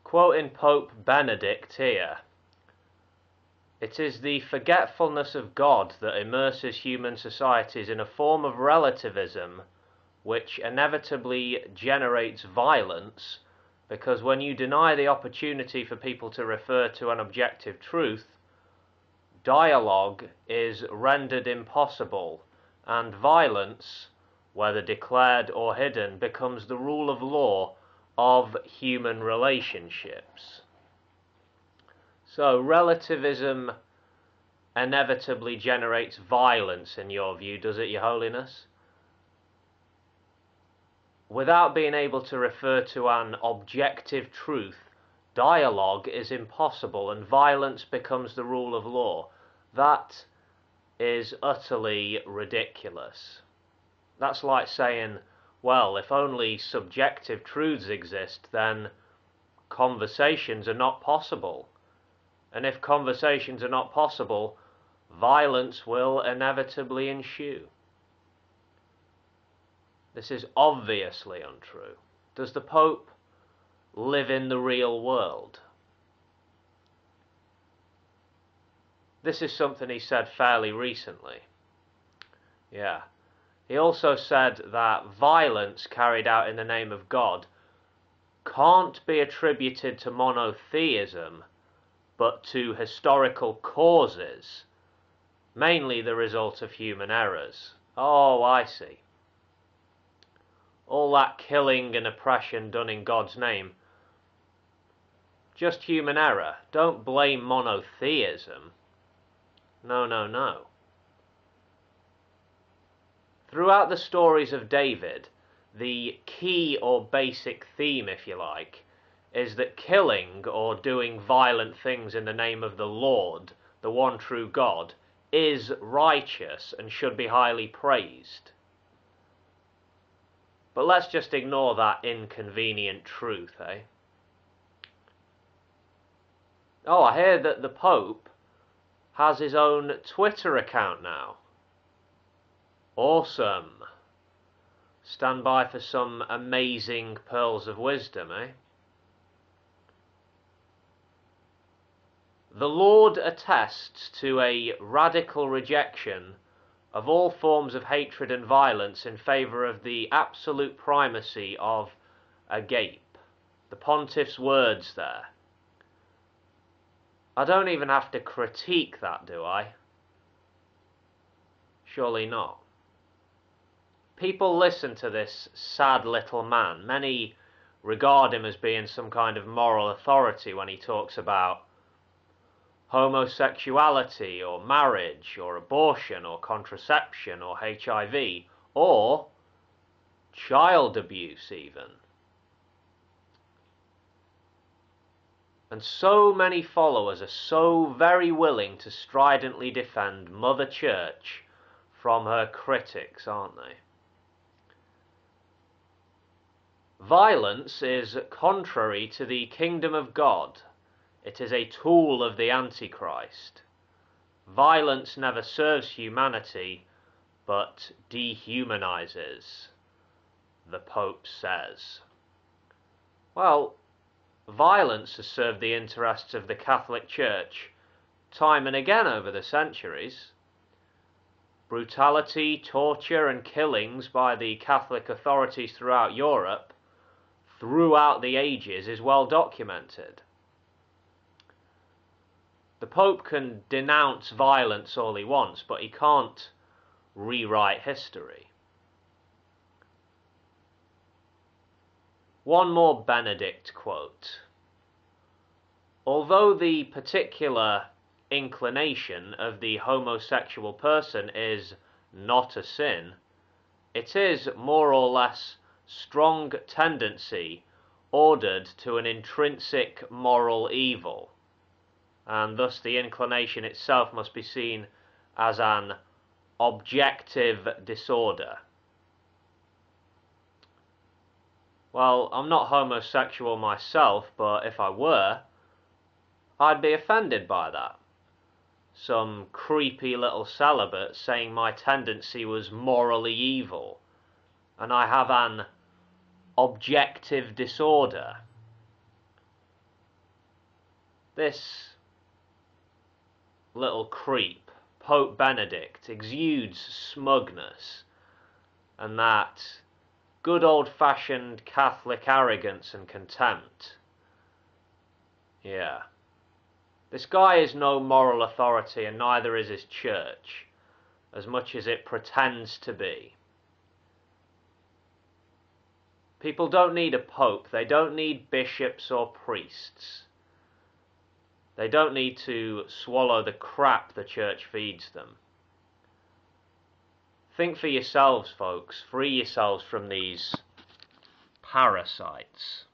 Quoting Pope Benedict here, "It is the forgetfulness of God that immerses human societies in a form of relativism which inevitably generates violence, because when you deny the opportunity for people to refer to an objective truth, dialogue is rendered impossible, and violence, whether declared or hidden, becomes the rule of law of human relationships." So relativism inevitably generates violence in your view, does it, Your Holiness? Without being able to refer to an objective truth, dialogue is impossible and violence becomes the rule of law. That is utterly ridiculous. That's like saying, well, if only subjective truths exist, then conversations are not possible. And if conversations are not possible, violence will inevitably ensue. This is obviously untrue. Does the Pope live in the real world? This is something he said fairly recently. Yeah. He also said that violence carried out in the name of God can't be attributed to monotheism, but to historical causes, mainly the result of human errors. Oh, I see. All that killing and oppression done in God's name, just human error. Don't blame monotheism. No, no, no. Throughout the stories of David, the key or basic theme, if you like, is that killing or doing violent things in the name of the Lord, the one true God, is righteous and should be highly praised. But let's just ignore that inconvenient truth, eh? Oh, I hear that the Pope has his own Twitter account now. Awesome. Stand by for some amazing pearls of wisdom, eh? The Lord attests to a radical rejection of all forms of hatred and violence in favour of the absolute primacy of agape. The Pontiff's words there. I don't even have to critique that, do I? Surely not. People listen to this sad little man. Many regard him as being some kind of moral authority when he talks about homosexuality or marriage or abortion or contraception or HIV or child abuse even. And so many followers are so very willing to stridently defend Mother Church from her critics, aren't they? Violence is contrary to the kingdom of God. It is a tool of the Antichrist. Violence never serves humanity, but dehumanizes, the Pope says. Well, violence has served the interests of the Catholic Church time and again over the centuries. Brutality, torture, and killings by the Catholic authorities throughout Europe, throughout the ages, is well documented. The Pope can denounce violence all he wants, but he can't rewrite history. One more Benedict quote. Although the particular inclination of the homosexual person is not a sin, it is more or less strong tendency ordered to an intrinsic moral evil, and thus the inclination itself must be seen as an objective disorder. Well, I'm not homosexual myself, but if I were, I'd be offended by that. Some creepy little celibate saying my tendency was morally evil, and I have an objective disorder. This little creep, Pope Benedict, exudes smugness and that good old-fashioned Catholic arrogance and contempt. Yeah. This guy is no moral authority, and neither is his church, as much as it pretends to be. People don't need a pope. They don't need bishops or priests. They don't need to swallow the crap the church feeds them. Think for yourselves, folks. Free yourselves from these parasites.